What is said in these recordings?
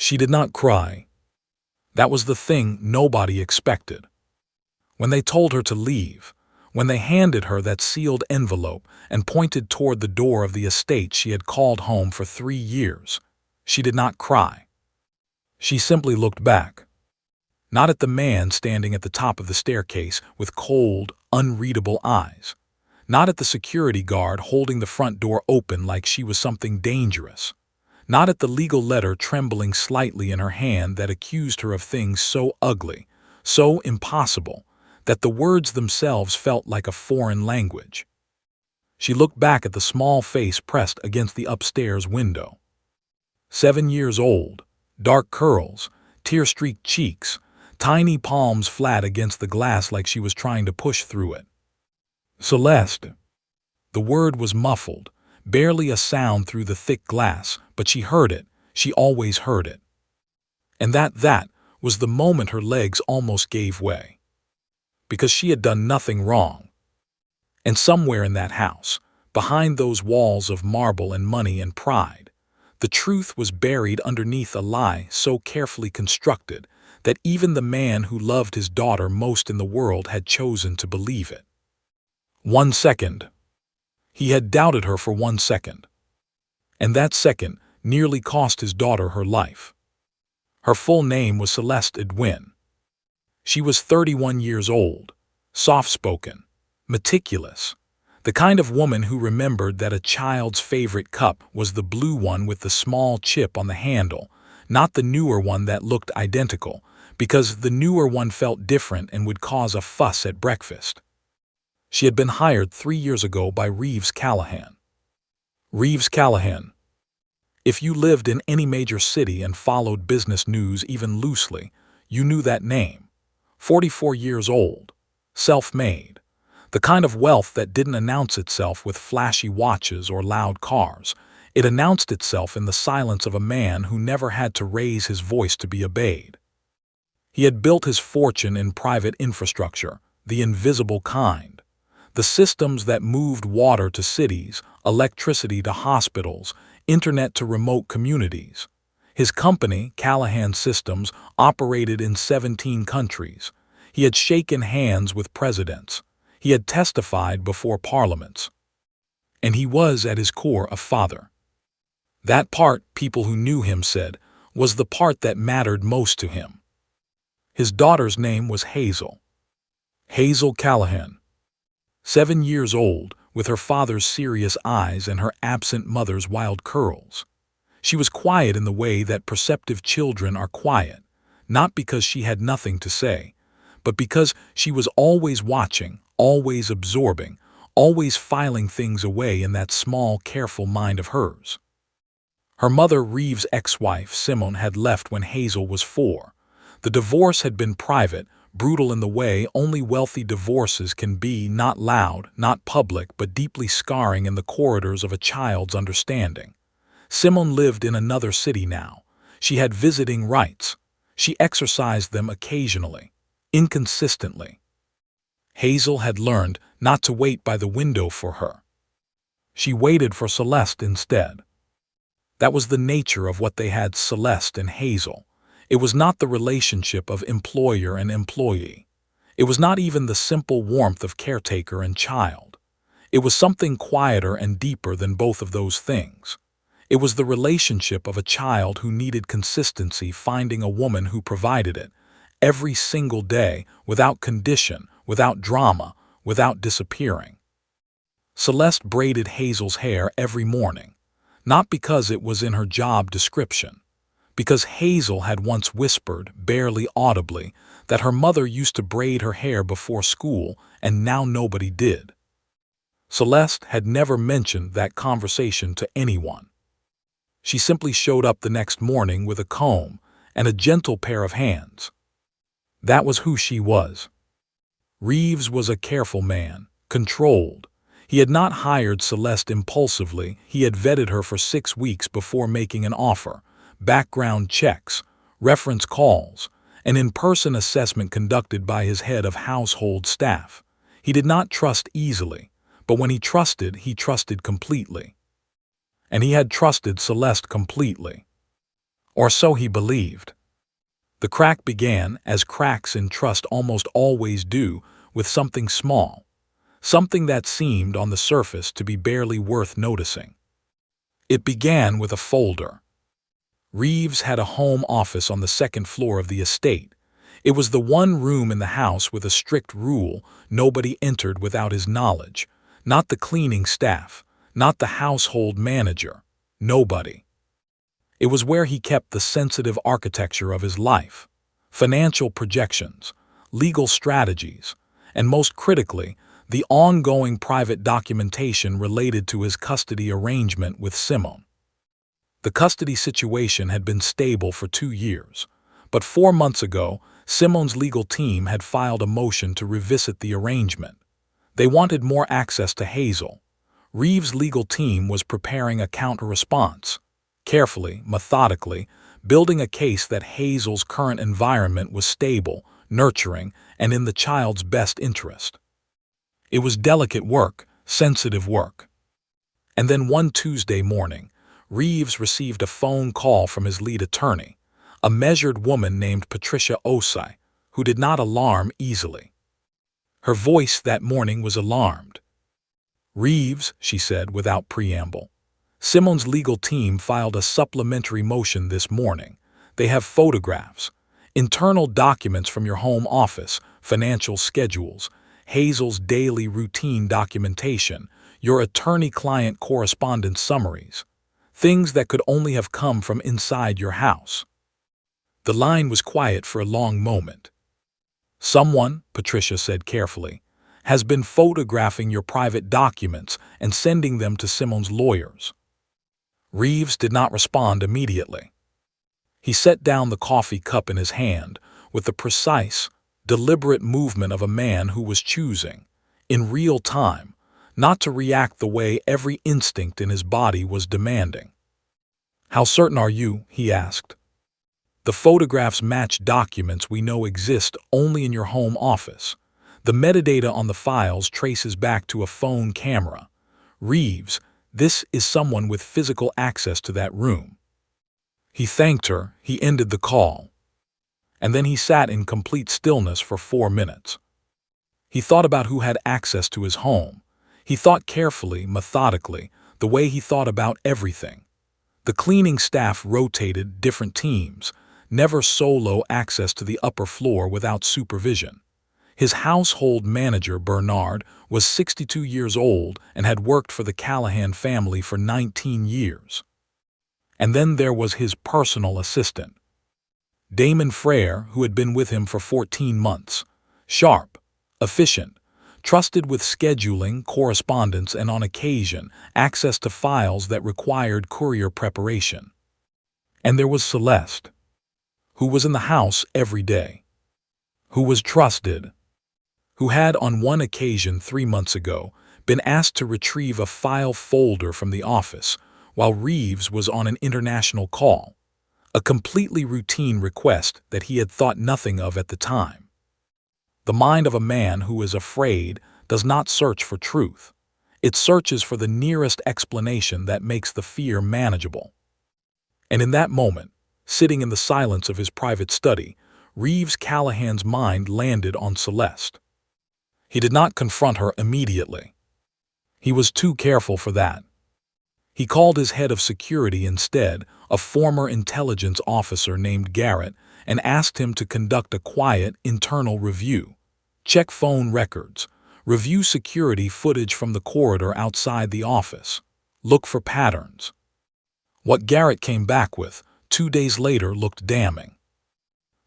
She did not cry. That was the thing nobody expected. When they told her to leave, when they handed her that sealed envelope and pointed toward the door of the estate she had called home for 3 years, she did not cry. She simply looked back. Not at the man standing at the top of the staircase with cold, unreadable eyes. Not at the security guard holding the front door open like she was something dangerous. Not at the legal letter trembling slightly in her hand that accused her of things so ugly, so impossible, that the words themselves felt like a foreign language. She looked back at the small face pressed against the upstairs window. 7 years old, dark curls, tear-streaked cheeks, tiny palms flat against the glass like she was trying to push through it. Celeste. The word was muffled, barely a sound through the thick glass, but she heard it, she always heard it. And that was the moment her legs almost gave way. Because she had done nothing wrong. And somewhere in that house, behind those walls of marble and money and pride, the truth was buried underneath a lie so carefully constructed that even the man who loved his daughter most in the world had chosen to believe it. 1 second. He had doubted her for 1 second. And that second nearly cost his daughter her life. Her full name was Celeste Edwin. She was 31 years old, soft-spoken, meticulous, the kind of woman who remembered that a child's favorite cup was the blue one with the small chip on the handle, not the newer one that looked identical, because the newer one felt different and would cause a fuss at breakfast. She had been hired 3 years ago by Reeves Callahan. Reeves Callahan. If you lived in any major city and followed business news even loosely, you knew that name. 44 years old, self-made, the kind of wealth that didn't announce itself with flashy watches or loud cars. It announced itself in the silence of a man who never had to raise his voice to be obeyed. He had built his fortune in private infrastructure, the invisible kind, the systems that moved water to cities, electricity to hospitals, internet to remote communities. His company, Callahan Systems, operated in 17 countries. He had shaken hands with presidents. He had testified before parliaments. And he was, at his core, a father. That part, people who knew him said, was the part that mattered most to him. His daughter's name was Hazel. Hazel Callahan. 7 years old, with her father's serious eyes and her absent mother's wild curls. She was quiet in the way that perceptive children are quiet, not because she had nothing to say, but because she was always watching, always absorbing, always filing things away in that small, careful mind of hers. Her mother, Reeves' ex-wife, Simone, had left when Hazel was 4. The divorce had been private, brutal in the way only wealthy divorces can be, not loud, not public, but deeply scarring in the corridors of a child's understanding. Simone lived in another city now. She had visiting rights. She exercised them occasionally, inconsistently. Hazel had learned not to wait by the window for her. She waited for Celeste instead. That was the nature of what they had, Celeste and Hazel. It was not the relationship of employer and employee. It was not even the simple warmth of caretaker and child. It was something quieter and deeper than both of those things. It was the relationship of a child who needed consistency, finding a woman who provided it, every single day, without condition, without drama, without disappearing. Celeste braided Hazel's hair every morning, not because it was in her job description, because Hazel had once whispered, barely audibly, that her mother used to braid her hair before school and now nobody did. Celeste had never mentioned that conversation to anyone. She simply showed up the next morning with a comb and a gentle pair of hands. That was who she was. Reeves was a careful man, controlled. He had not hired Celeste impulsively. He had vetted her for 6 weeks before making an offer, background checks, reference calls, an in-person assessment conducted by his head of household staff. He did not trust easily, but when he trusted completely. And he had trusted Celeste completely. Or so he believed. The crack began, as cracks in trust almost always do, with something small, something that seemed on the surface to be barely worth noticing. It began with a folder. Reeves had a home office on the second floor of the estate. It was the one room in the house with a strict rule: nobody entered without his knowledge. Not the cleaning staff, not the household manager, nobody. It was where he kept the sensitive architecture of his life, financial projections, legal strategies, and most critically, the ongoing private documentation related to his custody arrangement with Simone. The custody situation had been stable for 2 years, but 4 months ago, Simone's legal team had filed a motion to revisit the arrangement. They wanted more access to Hazel. Reeves' legal team was preparing a counter-response, carefully, methodically, building a case that Hazel's current environment was stable, nurturing, and in the child's best interest. It was delicate work, sensitive work. And then one Tuesday morning, Reeves received a phone call from his lead attorney, a measured woman named Patricia Osai, who did not alarm easily. Her voice that morning was alarmed. "Reeves," she said without preamble, "Simone's legal team filed a supplementary motion this morning. They have photographs, internal documents from your home office, financial schedules, Hazel's daily routine documentation, your attorney-client correspondence summaries, things that could only have come from inside your house." The line was quiet for a long moment. "Someone," Patricia said carefully, "has been photographing your private documents and sending them to Simone's lawyers." Reeves did not respond immediately. He set down the coffee cup in his hand with the precise, deliberate movement of a man who was choosing, in real time, not to react the way every instinct in his body was demanding. "How certain are you?" he asked. "The photographs match documents we know exist only in your home office. The metadata on the files traces back to a phone camera. Reeves, this is someone with physical access to that room." He thanked her, he ended the call. And then he sat in complete stillness for 4 minutes. He thought about who had access to his home. He thought carefully, methodically, the way he thought about everything. The cleaning staff rotated, different teams, never solo access to the upper floor without supervision. His household manager, Bernard, was 62 years old and had worked for the Callahan family for 19 years. And then there was his personal assistant, Damon Frere, who had been with him for 14 months. Sharp, efficient, trusted with scheduling, correspondence, and on occasion, access to files that required courier preparation. And there was Celeste, who was in the house every day, who was trusted, who had on one occasion 3 months ago been asked to retrieve a file folder from the office while Reeves was on an international call, a completely routine request that he had thought nothing of at the time. The mind of a man who is afraid does not search for truth. It searches for the nearest explanation that makes the fear manageable. And in that moment, sitting in the silence of his private study, Reeves Callahan's mind landed on Celeste. He did not confront her immediately. He was too careful for that. He called his head of security instead, a former intelligence officer named Garrett, and asked him to conduct a quiet, internal review. Check phone records. Review security footage from the corridor outside the office. Look for patterns. What Garrett came back with, 2 days later, looked damning.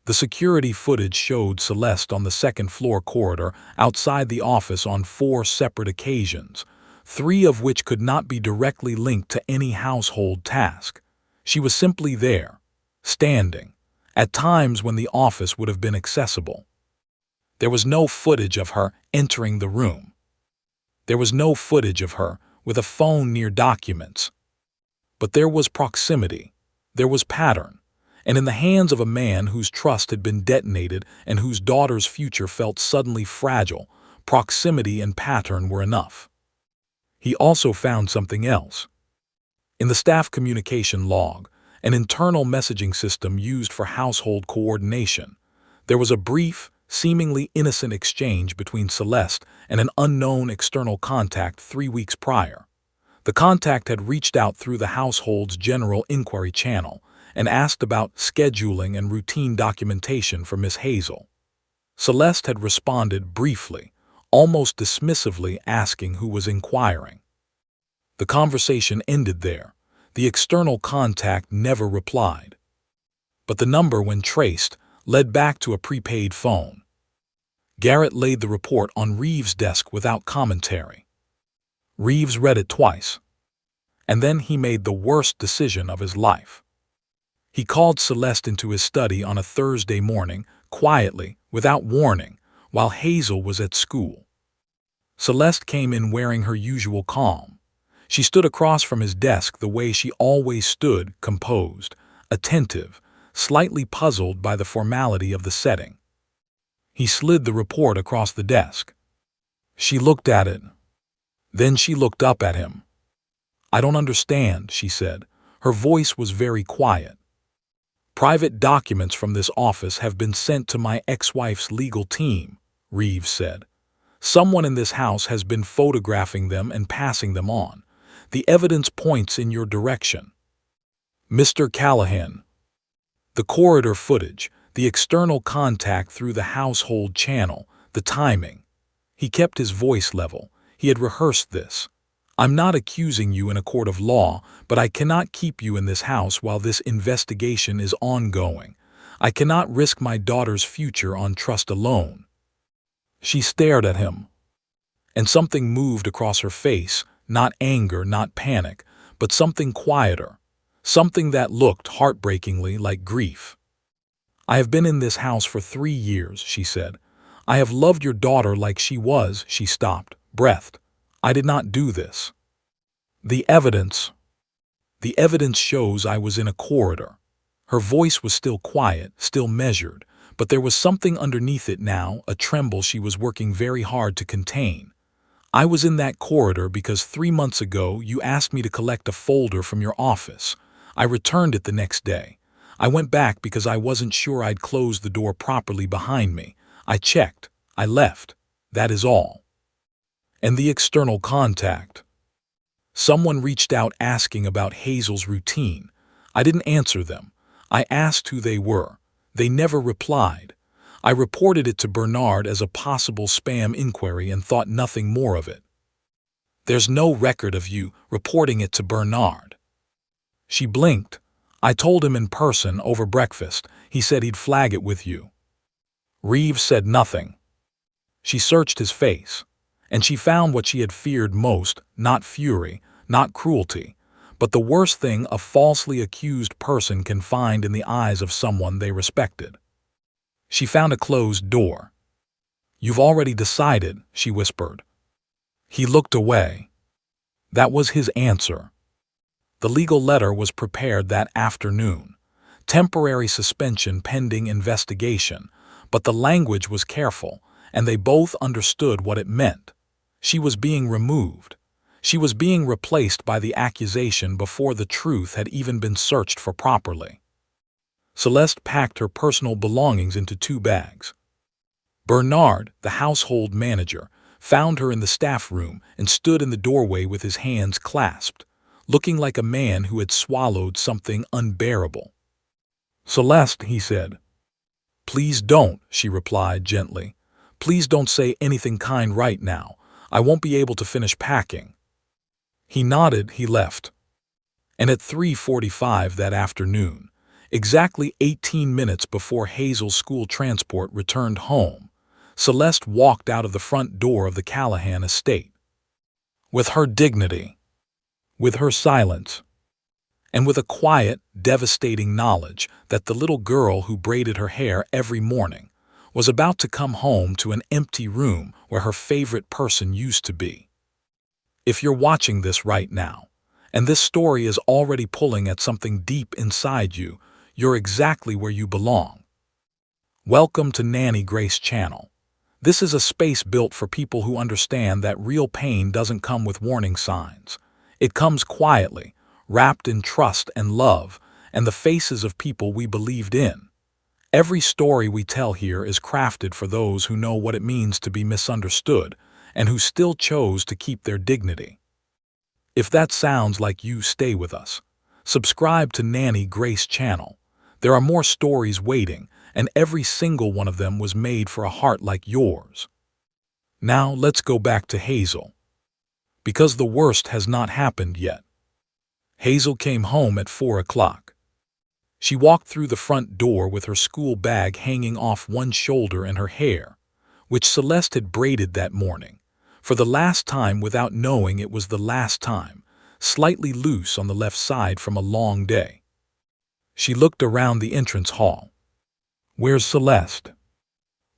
The security footage showed Celeste on the second-floor corridor outside the office on 4 separate occasions, 3 of which could not be directly linked to any household task. She was simply there, standing, at times when the office would have been accessible. There was no footage of her entering the room. There was no footage of her with a phone near documents. But there was proximity, there was pattern, and in the hands of a man whose trust had been detonated and whose daughter's future felt suddenly fragile, proximity and pattern were enough. He also found something else. In the staff communication log, an internal messaging system used for household coordination. There was a brief, seemingly innocent exchange between Celeste and an unknown external contact 3 weeks prior. The contact had reached out through the household's general inquiry channel and asked about scheduling and routine documentation for Miss Hazel. Celeste had responded briefly, almost dismissively, asking who was inquiring. The conversation ended there. The external contact never replied. But the number, when traced, led back to a prepaid phone. Garrett laid the report on Reeves' desk without commentary. Reeves read it twice. And then he made the worst decision of his life. He called Celeste into his study on a Thursday morning, quietly, without warning, while Hazel was at school. Celeste came in wearing her usual calm. She stood across from his desk the way she always stood, composed, attentive, slightly puzzled by the formality of the setting. He slid the report across the desk. She looked at it. Then she looked up at him. "I don't understand," she said. Her voice was very quiet. "Private documents from this office have been sent to my ex-wife's legal team," Reeves said. "Someone in this house has been photographing them and passing them on. The evidence points in your direction. Mr. Callahan." The corridor footage, the external contact through the household channel, the timing. He kept his voice level. He had rehearsed this. "I'm not accusing you in a court of law, but I cannot keep you in this house while this investigation is ongoing. I cannot risk my daughter's future on trust alone." She stared at him, and something moved across her face, not anger, not panic, but something quieter, something that looked heartbreakingly like grief. "I have been in this house for 3 years, she said. "I have loved your daughter like she was." She stopped, breathed. "I did not do this. The evidence shows I was in a corridor." Her voice was still quiet, still measured, but there was something underneath it now, a tremble she was working very hard to contain. "I was in that corridor because 3 months ago you asked me to collect a folder from your office. I returned it the next day. I went back because I wasn't sure I'd closed the door properly behind me. I checked. I left. That is all." And the external contact. "Someone reached out asking about Hazel's routine. I didn't answer them. I asked who they were. They never replied. I reported it to Bernard as a possible spam inquiry and thought nothing more of it." "There's no record of you reporting it to Bernard." She blinked. "I told him in person over breakfast. He said he'd flag it with you." Reeves said nothing. She searched his face, and she found what she had feared most, not fury, not cruelty, but the worst thing a falsely accused person can find in the eyes of someone they respected. She found a closed door. "You've already decided," she whispered. He looked away. That was his answer. The legal letter was prepared that afternoon. Temporary suspension pending investigation, but the language was careful, and they both understood what it meant. She was being removed. She was being replaced by the accusation before the truth had even been searched for properly. Celeste packed her personal belongings into 2 bags. Bernard, the household manager, found her in the staff room and stood in the doorway with his hands clasped, looking like a man who had swallowed something unbearable. "Celeste," he said. "Please don't," she replied gently. "Please don't say anything kind right now. I won't be able to finish packing." He nodded. He left. And at 3:45 that afternoon, exactly 18 minutes before Hazel's school transport returned home, Celeste walked out of the front door of the Callahan estate. With her dignity, with her silence, and with a quiet, devastating knowledge that the little girl who braided her hair every morning was about to come home to an empty room where her favorite person used to be. If you're watching this right now, and this story is already pulling at something deep inside you, you're exactly where you belong. Welcome to Nanny Grace Channel. This is a space built for people who understand that real pain doesn't come with warning signs. It comes quietly, wrapped in trust and love, and the faces of people we believed in. Every story we tell here is crafted for those who know what it means to be misunderstood and who still chose to keep their dignity. If that sounds like you, stay with us. Subscribe to Nanny Grace channel. There are more stories waiting, and every single one of them was made for a heart like yours. Now let's go back to Hazel. Because the worst has not happened yet. Hazel came home at 4 o'clock. She walked through the front door with her school bag hanging off one shoulder and her hair, which Celeste had braided that morning, for the last time without knowing it was the last time, slightly loose on the left side from a long day. She looked around the entrance hall. Where's Celeste?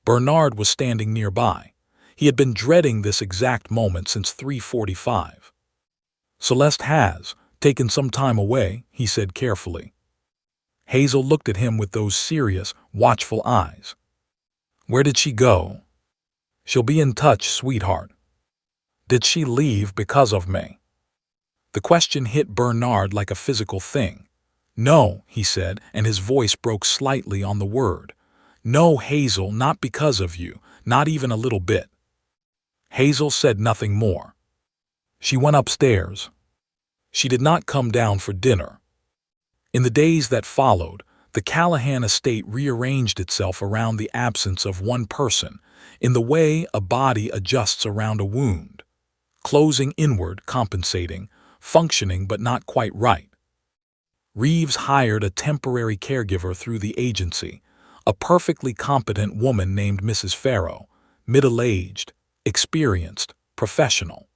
Bernard was standing nearby. He had been dreading this exact moment since 3:45. Celeste has taken some time away, he said carefully. Hazel looked at him with those serious, watchful eyes. Where did she go? She'll be in touch, sweetheart. Did she leave because of me? The question hit Bernard like a physical thing. No, he said, and his voice broke slightly on the word. No, Hazel, not because of you, not even a little bit. Hazel said nothing more. She went upstairs. She did not come down for dinner. In the days that followed, the Callahan estate rearranged itself around the absence of one person, in the way a body adjusts around a wound, closing inward, compensating, functioning but not quite right. Reeves hired a temporary caregiver through the agency, a perfectly competent woman named Mrs. Farrow, middle-aged, experienced, professional.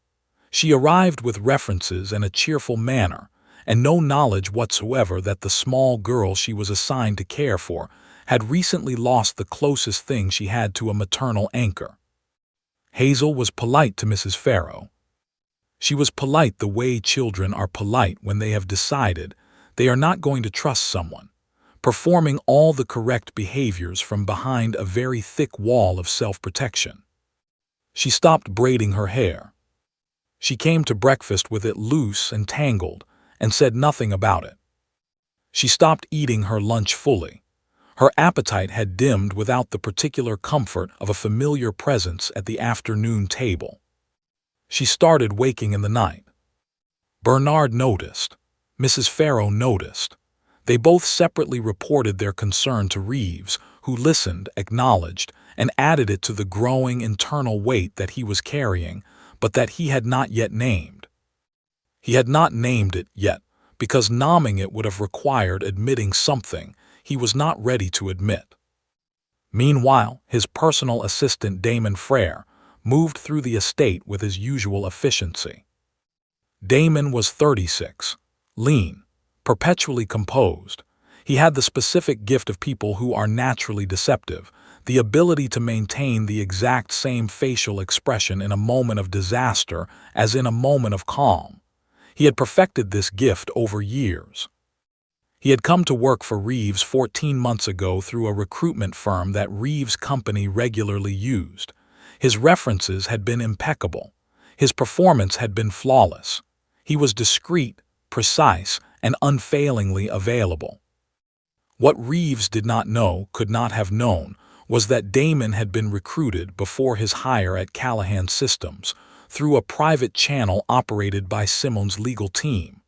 She arrived with references and a cheerful manner, and no knowledge whatsoever that the small girl she was assigned to care for had recently lost the closest thing she had to a maternal anchor. Hazel was polite to Mrs. Farrow. She was polite the way children are polite when they have decided they are not going to trust someone, performing all the correct behaviors from behind a very thick wall of self-protection. She stopped braiding her hair. She came to breakfast with it loose and tangled, and said nothing about it. She stopped eating her lunch fully. Her appetite had dimmed without the particular comfort of a familiar presence at the afternoon table. She started waking in the night. Bernard noticed. Mrs. Farrow noticed. They both separately reported their concern to Reeves, who listened, acknowledged, and added it to the growing internal weight that he was carrying, but that he had not yet named. He had not named it yet, because naming it would have required admitting something he was not ready to admit. Meanwhile, his personal assistant Damon Frere moved through the estate with his usual efficiency. Damon was 36, lean, perpetually composed. He had the specific gift of people who are naturally deceptive, the ability to maintain the exact same facial expression in a moment of disaster as in a moment of calm. He had perfected this gift over years. He had come to work for Reeves 14 months ago through a recruitment firm that Reeves' company regularly used. His references had been impeccable. His performance had been flawless. He was discreet, precise, and unfailingly available. What Reeves did not know, could not have known, was that Damon had been recruited before his hire at Callahan Systems, through a private channel operated by Simon's legal team.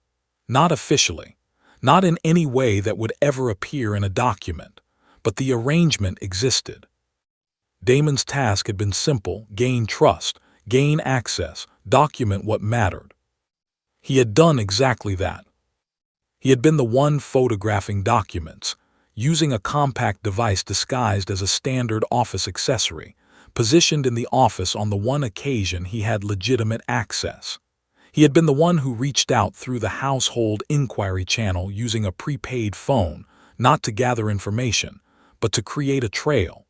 Not officially, not in any way that would ever appear in a document, but the arrangement existed. Damon's task had been simple: gain trust, gain access, document what mattered. He had done exactly that. He had been the one photographing documents, using a compact device disguised as a standard office accessory, positioned in the office on the one occasion he had legitimate access. He had been the one who reached out through the household inquiry channel using a prepaid phone, not to gather information, but to create a trail.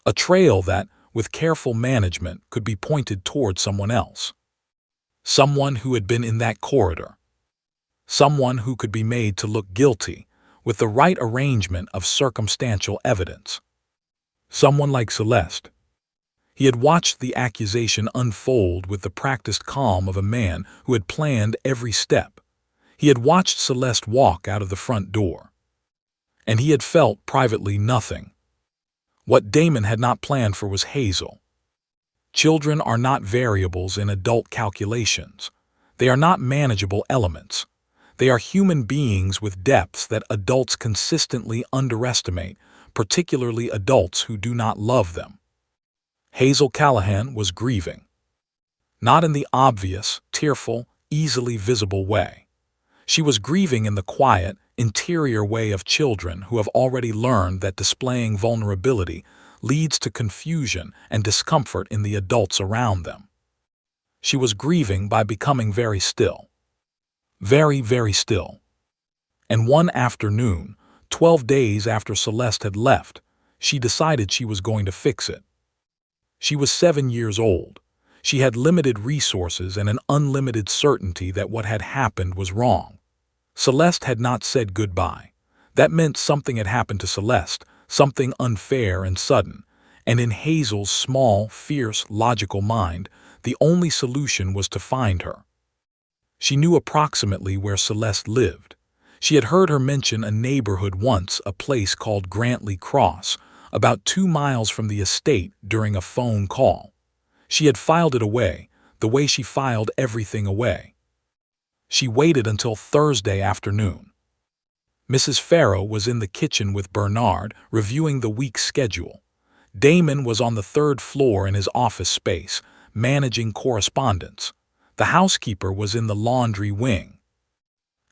A trail that, with careful management, could be pointed toward someone else. Someone who had been in that corridor. Someone who could be made to look guilty, with the right arrangement of circumstantial evidence. Someone like Celeste. He had watched the accusation unfold with the practiced calm of a man who had planned every step. He had watched Celeste walk out of the front door. and he had felt, privately, nothing. What Damon had not planned for was Hazel. Children are not variables in adult calculations. They are not manageable elements. They are human beings with depths that adults consistently underestimate, particularly adults who do not love them. Hazel Callahan was grieving. Not in the obvious, tearful, easily visible way. She was grieving in the quiet, interior way of children who have already learned that displaying vulnerability leads to confusion and discomfort in the adults around them. She was grieving by becoming very still. Very, very still. And one afternoon, 12 days after Celeste had left, she decided she was going to fix it. She was 7 years old. She had limited resources and an unlimited certainty that what had happened was wrong. Celeste had not said goodbye. That meant something had happened to Celeste, something unfair and sudden, and in Hazel's small, fierce, logical mind, the only solution was to find her. She knew approximately where Celeste lived. She had heard her mention a neighborhood once, a place called Grantley Cross, about 2 miles from the estate, during a phone call. She had filed it away, the way she filed everything away. She waited until Thursday afternoon. Mrs. Farrow was in the kitchen with Bernard, reviewing the week's schedule. Damon was on the 3rd floor in his office space, managing correspondence. The housekeeper was in the laundry wing.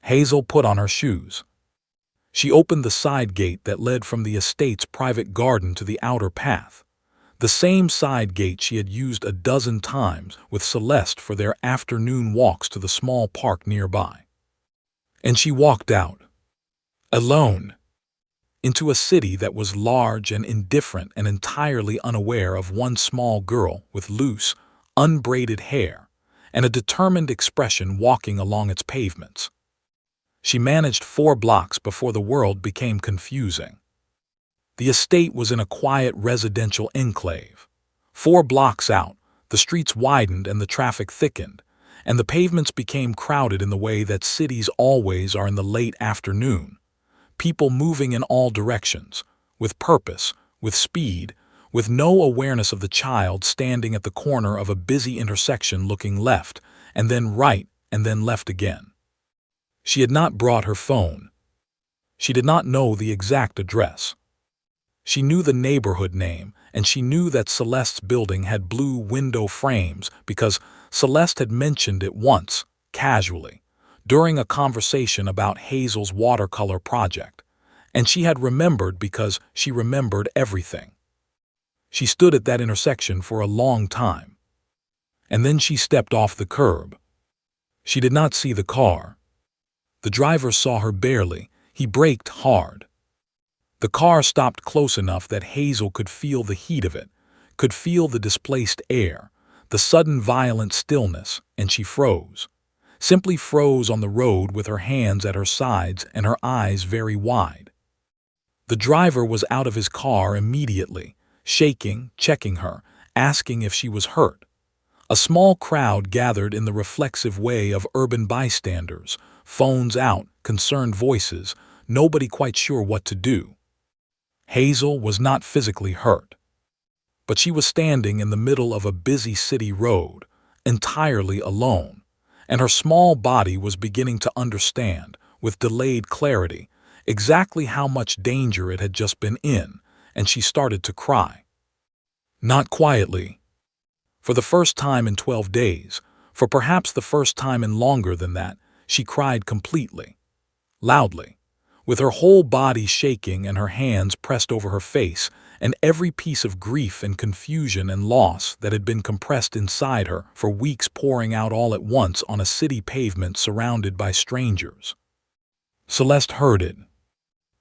Hazel put on her shoes. She opened the side gate that led from the estate's private garden to the outer path. The same side gate she had used a dozen times with Celeste for their afternoon walks to the small park nearby. And she walked out. Alone. Into a city that was large and indifferent and entirely unaware of one small girl with loose, unbraided hair and a determined expression walking along its pavements. She managed 4 blocks before the world became confusing. The estate was in a quiet residential enclave. 4 blocks out, the streets widened and the traffic thickened, and the pavements became crowded in the way that cities always are in the late afternoon. People moving in all directions, with purpose, with speed, with no awareness of the child standing at the corner of a busy intersection looking left, and then right, and then left again. She had not brought her phone. She did not know the exact address. She knew the neighborhood name, and she knew that Celeste's building had blue window frames because Celeste had mentioned it once, casually, during a conversation about Hazel's watercolor project, and she had remembered because she remembered everything. She stood at that intersection for a long time. And then she stepped off the curb. She did not see the car. The driver saw her barely. He braked hard. The car stopped close enough that Hazel could feel the heat of it, could feel the displaced air, the sudden violent stillness, and she froze. Simply froze on the road with her hands at her sides and her eyes very wide. The driver was out of his car immediately, shaking, checking her, asking if she was hurt. A small crowd gathered in the reflexive way of urban bystanders, phones out, concerned voices, nobody quite sure what to do. Hazel was not physically hurt, but she was standing in the middle of a busy city road, entirely alone, and her small body was beginning to understand, with delayed clarity, exactly how much danger it had just been in, and she started to cry. Not quietly. For the first time in 12 days, for perhaps the first time in longer than that, she cried completely, loudly, with her whole body shaking and her hands pressed over her face, and every piece of grief and confusion and loss that had been compressed inside her for weeks pouring out all at once on a city pavement surrounded by strangers. Celeste heard it.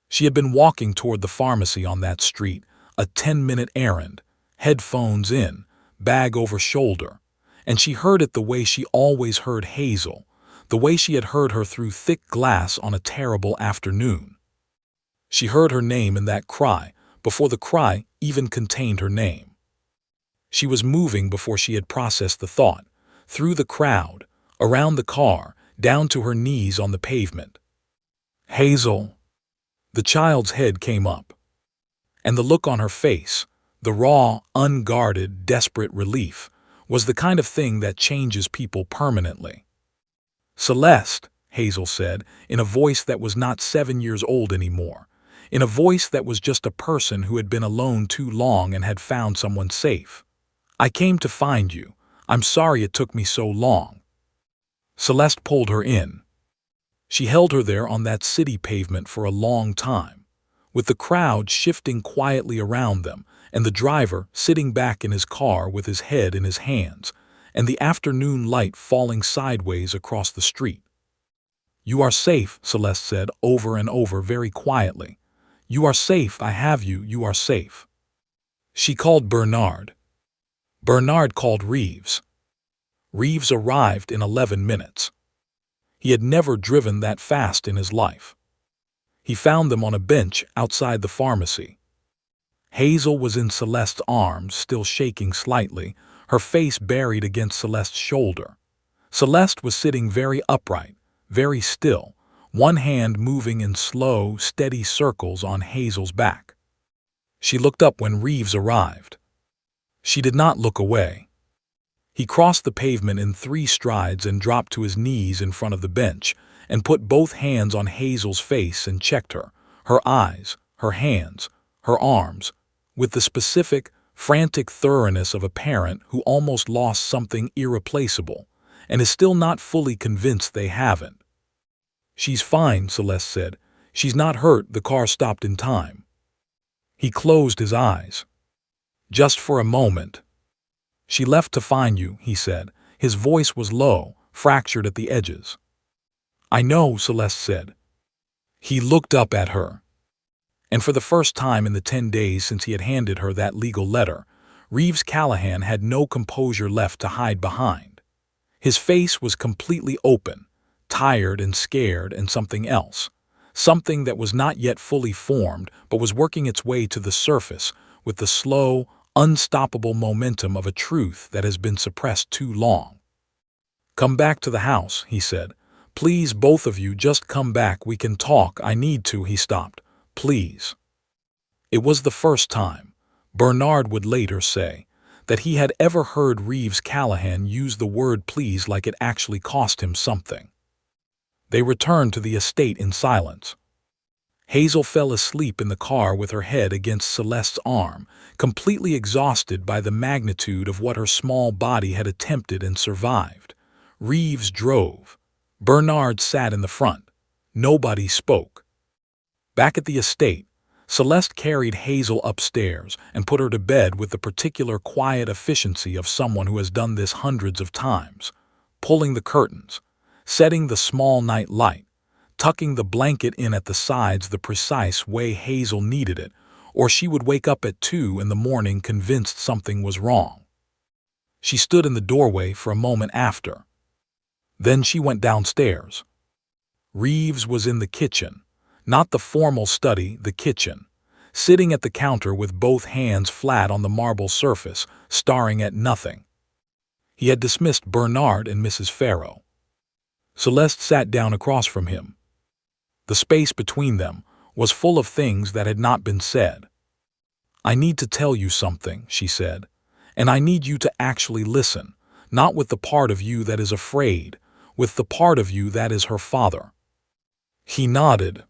She had been walking toward the pharmacy on that street, a 10-minute errand, headphones in, bag over shoulder, and she heard it the way she always heard Hazel, the way she had heard her through thick glass on a terrible afternoon. She heard her name in that cry, before the cry even contained her name. She was moving before she had processed the thought, through the crowd, around the car, down to her knees on the pavement. Hazel. The child's head came up, and the look on her face, the raw, unguarded, desperate relief, was the kind of thing that changes people permanently. "Celeste," Hazel said, in a voice that was not 7 years old anymore, in a voice that was just a person who had been alone too long and had found someone safe. "I came to find you. I'm sorry it took me so long." Celeste pulled her in. She held her there on that city pavement for a long time, with the crowd shifting quietly around them and the driver sitting back in his car with his head in his hands, and the afternoon light falling sideways across the street. "You are safe," Celeste said over and over very quietly. "You are safe, I have you, you are safe." She called Bernard. Bernard called Reeves. Reeves arrived in 11 minutes. He had never driven that fast in his life. He found them on a bench outside the pharmacy. Hazel was in Celeste's arms, still shaking slightly, her face buried against Celeste's shoulder. Celeste was sitting very upright, very still, one hand moving in slow, steady circles on Hazel's back. She looked up when Reeves arrived. She did not look away. He crossed the pavement in 3 strides and dropped to his knees in front of the bench and put both hands on Hazel's face and checked her eyes, her hands, her arms, with the specific, frantic thoroughness of a parent who almost lost something irreplaceable and is still not fully convinced they haven't. "She's fine," Celeste said. "She's not hurt, the car stopped in time." He closed his eyes. "Just for a moment." "She left to find you," he said. His voice was low, fractured at the edges. "I know," Celeste said. He looked up at her. And for the first time in the 10 days since he had handed her that legal letter, Reeves Callahan had no composure left to hide behind. His face was completely open, tired and scared and something else. Something that was not yet fully formed but was working its way to the surface with the slow, unstoppable momentum of a truth that has been suppressed too long. "Come back to the house," he said. "Please, both of you, just come back. We can talk. I need to." He stopped. "Please." It was the first time, Bernard would later say, that he had ever heard Reeves Callahan use the word please like it actually cost him something. They returned to the estate in silence. Hazel fell asleep in the car with her head against Celeste's arm, completely exhausted by the magnitude of what her small body had attempted and survived. Reeves drove. Bernard sat in the front. Nobody spoke. Back at the estate, Celeste carried Hazel upstairs and put her to bed with the particular quiet efficiency of someone who has done this hundreds of times, pulling the curtains, setting the small night light, tucking the blanket in at the sides the precise way Hazel needed it, or she would wake up at 2 in the morning convinced something was wrong. She stood in the doorway for a moment after. Then she went downstairs. Reeves was in the kitchen, not the formal study, the kitchen, sitting at the counter with both hands flat on the marble surface, staring at nothing. He had dismissed Bernard and Mrs. Farrow. Celeste sat down across from him. The space between them was full of things that had not been said. "I need to tell you something," she said, "and I need you to actually listen, not with the part of you that is afraid, with the part of you that is her father." He nodded.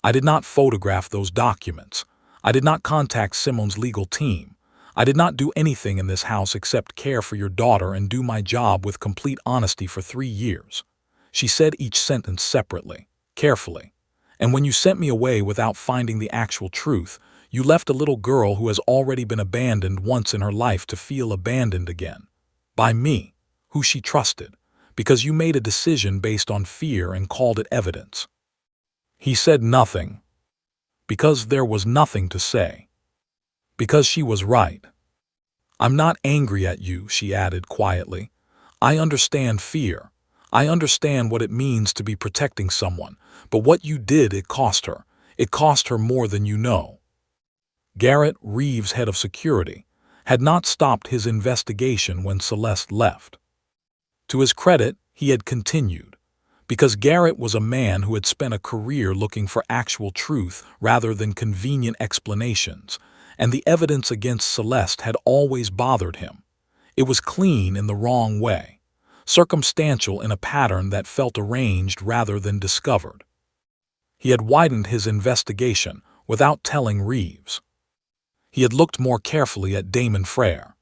"I did not photograph those documents. I did not contact Simone's legal team. I did not do anything in this house except care for your daughter and do my job with complete honesty for 3 years." She said each sentence separately, carefully. "And when you sent me away without finding the actual truth, you left a little girl who has already been abandoned once in her life to feel abandoned again. By me, who she trusted, because you made a decision based on fear and called it evidence." He said nothing. Because there was nothing to say. Because she was right. "I'm not angry at you," she added quietly. "I understand fear. I understand what it means to be protecting someone, but what you did, it cost her. It cost her more than you know." Garrett, Reeves' head of security, had not stopped his investigation when Celeste left. To his credit, he had continued. Because Garrett was a man who had spent a career looking for actual truth rather than convenient explanations, and the evidence against Celeste had always bothered him. It was clean in the wrong way, circumstantial in a pattern that felt arranged rather than discovered. He had widened his investigation without telling Reeves. He had looked more carefully at Damon Frere.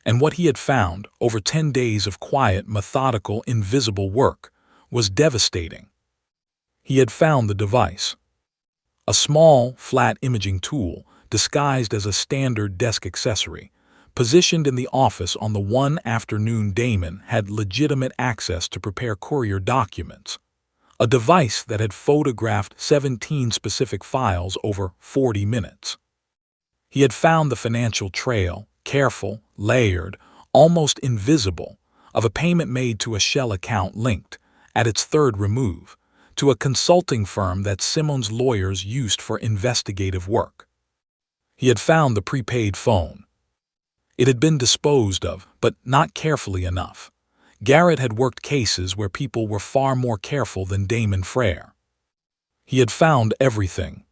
And what he had found, over 10 days of quiet, methodical, invisible work, was devastating. He had found the device. A small, flat imaging tool, disguised as a standard desk accessory, positioned in the office on the one afternoon Damon had legitimate access to prepare courier documents. A device that had photographed 17 specific files over 40 minutes. He had found the financial trail, careful, layered, almost invisible, of a payment made to a shell account linked, at its third remove, to a consulting firm that Simmons' lawyers used for investigative work. He had found the prepaid phone. It had been disposed of, but not carefully enough. Garrett had worked cases where people were far more careful than Damon Frere. He had found everything.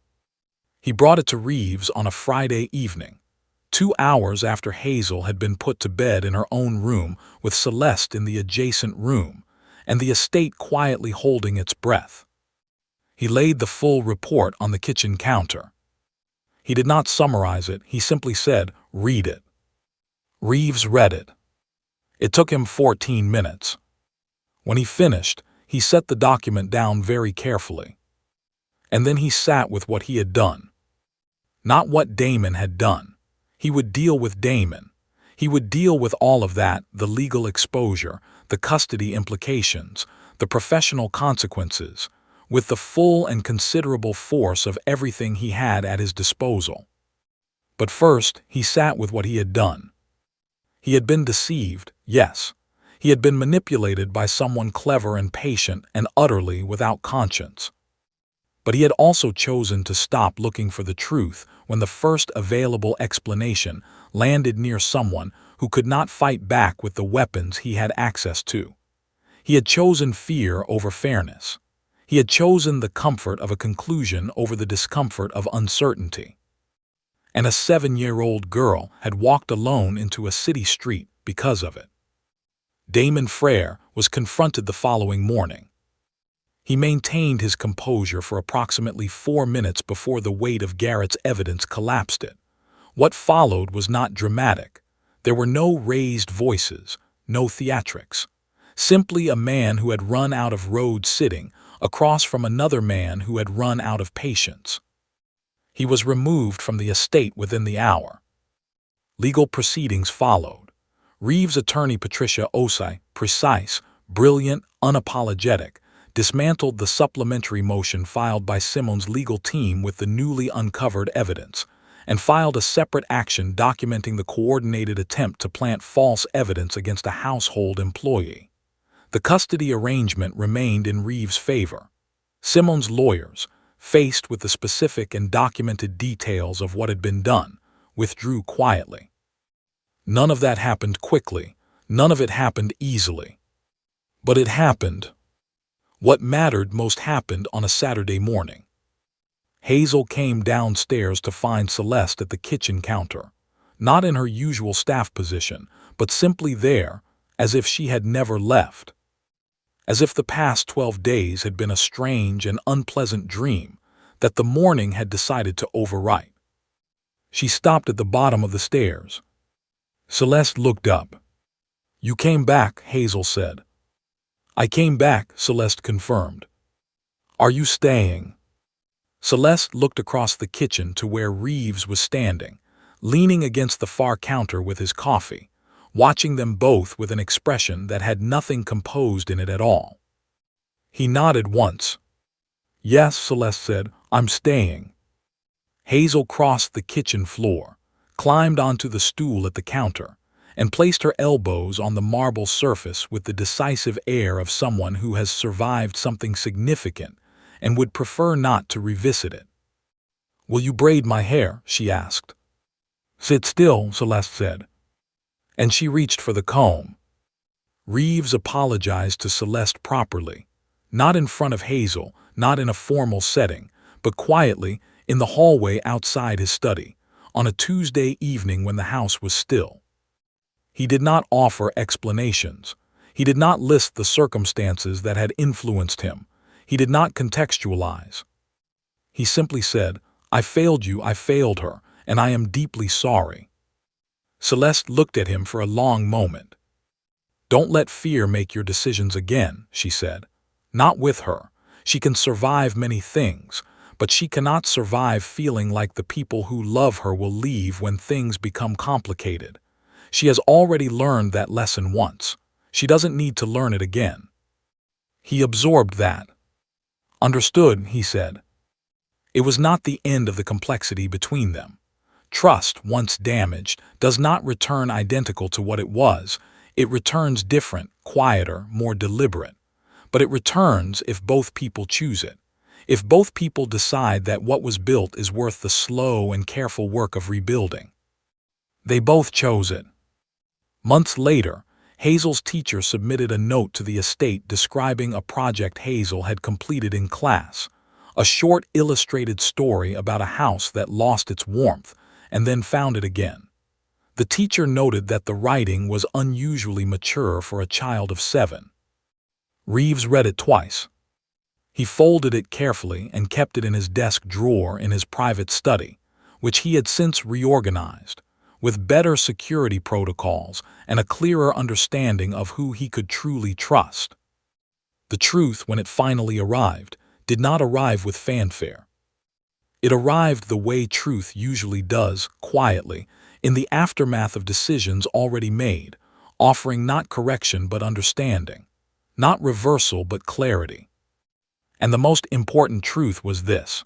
He brought it to Reeves on a Friday evening, 2 hours after Hazel had been put to bed in her own room with Celeste in the adjacent room, and the estate quietly holding its breath. He laid the full report on the kitchen counter. He did not summarize it, he simply said, "Read it." Reeves read it. It took him 14 minutes. When he finished, he set the document down very carefully. And then he sat with what he had done. Not what Damon had done. He would deal with Damon. He would deal with all of that, the legal exposure, the custody implications, the professional consequences, with the full and considerable force of everything he had at his disposal. But first, he sat with what he had done. He had been deceived, yes. He had been manipulated by someone clever and patient and utterly without conscience. But he had also chosen to stop looking for the truth when the first available explanation landed near someone who could not fight back with the weapons he had access to. He had chosen fear over fairness. He had chosen the comfort of a conclusion over the discomfort of uncertainty. And a 7-year-old girl had walked alone into a city street because of it. Damon Frere was confronted the following morning. He maintained his composure for approximately 4 minutes before the weight of Garrett's evidence collapsed it. What followed was not dramatic. There were no raised voices, no theatrics. Simply a man who had run out of road sitting across from another man who had run out of patience. He was removed from the estate within the hour. Legal proceedings followed. Reeves' attorney Patricia Osei, precise, brilliant, unapologetic, dismantled the supplementary motion filed by Simmons' legal team with the newly uncovered evidence, and filed a separate action documenting the coordinated attempt to plant false evidence against a household employee. The custody arrangement remained in Reeves' favor. Simmons' lawyers, faced with the specific and documented details of what had been done, withdrew quietly. None of that happened quickly. None of it happened easily. But it happened. What mattered most happened on a Saturday morning. Hazel came downstairs to find Celeste at the kitchen counter, not in her usual staff position, but simply there, as if she had never left. As if the past 12 days had been a strange and unpleasant dream that the morning had decided to overwrite. She stopped at the bottom of the stairs. Celeste looked up. "You came back," Hazel said. "I came back," Celeste confirmed. "Are you staying?" Celeste looked across the kitchen to where Reeves was standing, leaning against the far counter with his coffee, watching them both with an expression that had nothing composed in it at all. He nodded once. "Yes," Celeste said, "I'm staying." Hazel crossed the kitchen floor, climbed onto the stool at the counter, and placed her elbows on the marble surface with the decisive air of someone who has survived something significant and would prefer not to revisit it. "Will you braid my hair?" she asked. "Sit still," Celeste said. And she reached for the comb. Reeves apologized to Celeste properly, Not in front of Hazel, not in a formal setting, but quietly in the hallway outside his study, on a Tuesday evening when the house was still. He did not offer explanations. He did not list the circumstances that had influenced him. He did not contextualize. He simply said, "I failed you, I failed her, and I am deeply sorry." Celeste looked at him for a long moment. "Don't let fear make your decisions again," she said. "Not with her. She can survive many things, but she cannot survive feeling like the people who love her will leave when things become complicated. She has already learned that lesson once. She doesn't need to learn it again." He absorbed that. "Understood," he said. It was not the end of the complexity between them. Trust, once damaged, does not return identical to what it was. It returns different, quieter, more deliberate. But it returns if both people choose it. If both people decide that what was built is worth the slow and careful work of rebuilding. They both chose it. Months later, Hazel's teacher submitted a note to the estate describing a project Hazel had completed in class, a short illustrated story about a house that lost its warmth and then found it again. The teacher noted that the writing was unusually mature for a child of 7. Reeves read it twice. He folded it carefully and kept it in his desk drawer in his private study, which he had since reorganized, with better security protocols and a clearer understanding of who he could truly trust. The truth, when it finally arrived, did not arrive with fanfare. It arrived the way truth usually does, quietly, in the aftermath of decisions already made, offering not correction but understanding, not reversal but clarity. And the most important truth was this: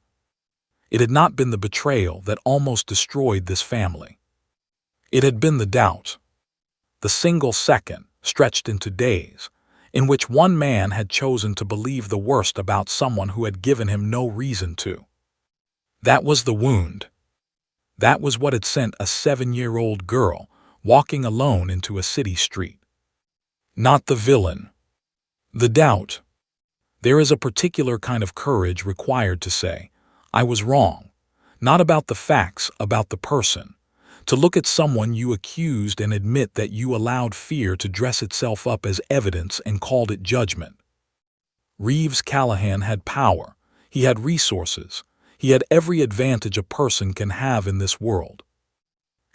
it had not been the betrayal that almost destroyed this family. It had been the doubt, the single second, stretched into days, in which one man had chosen to believe the worst about someone who had given him no reason to. That was the wound. That was what had sent a 7-year-old girl walking alone into a city street. Not the villain. The doubt. There is a particular kind of courage required to say, "I was wrong," not about the facts, about the person. To look at someone you accused and admit that you allowed fear to dress itself up as evidence and called it judgment. Reeves Callahan had power. He had resources. He had every advantage a person can have in this world.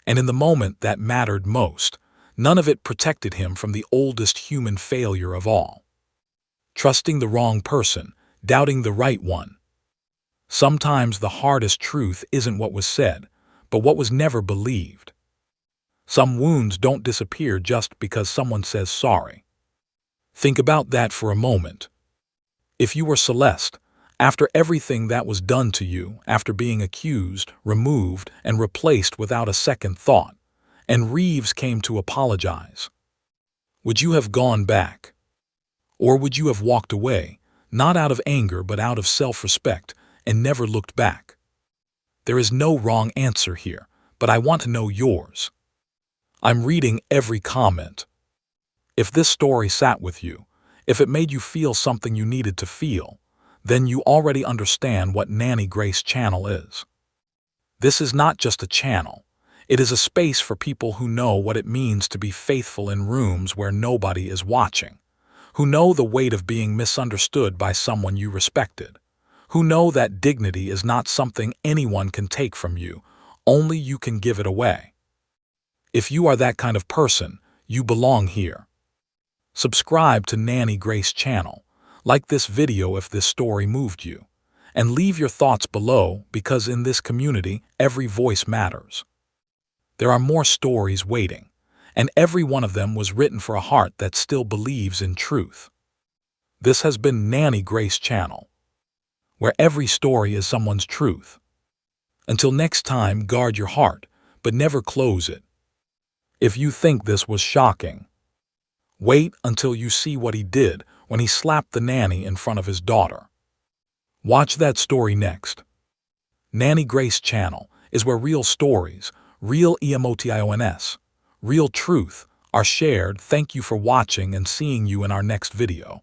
And in the moment that mattered most, none of it protected him from the oldest human failure of all: trusting the wrong person, doubting the right one. Sometimes the hardest truth isn't what was said, but what was never believed. Some wounds don't disappear just because someone says sorry. Think about that for a moment. If you were Celeste, after everything that was done to you, after being accused, removed, and replaced without a second thought, and Reeves came to apologize, would you have gone back? Or would you have walked away, not out of anger but out of self-respect, and never looked back? There is no wrong answer here, but I want to know yours. I'm reading every comment. If this story sat with you, if it made you feel something you needed to feel, then you already understand what Nanny Grace Channel is. This is not just a channel. It is a space for people who know what it means to be faithful in rooms where nobody is watching, who know the weight of being misunderstood by someone you respected, who know that dignity is not something anyone can take from you, only you can give it away. If you are that kind of person, you belong here. Subscribe to Nanny Grace Channel, like this video if this story moved you, and leave your thoughts below because in this community, every voice matters. There are more stories waiting, and every one of them was written for a heart that still believes in truth. This has been Nanny Grace Channel, where every story is someone's truth. Until next time, guard your heart, but never close it. If you think this was shocking, wait until you see what he did when he slapped the nanny in front of his daughter. Watch that story next. Nanny Grace Channel is where real stories, real emotions, real truth are shared. Thank you for watching and seeing you in our next video.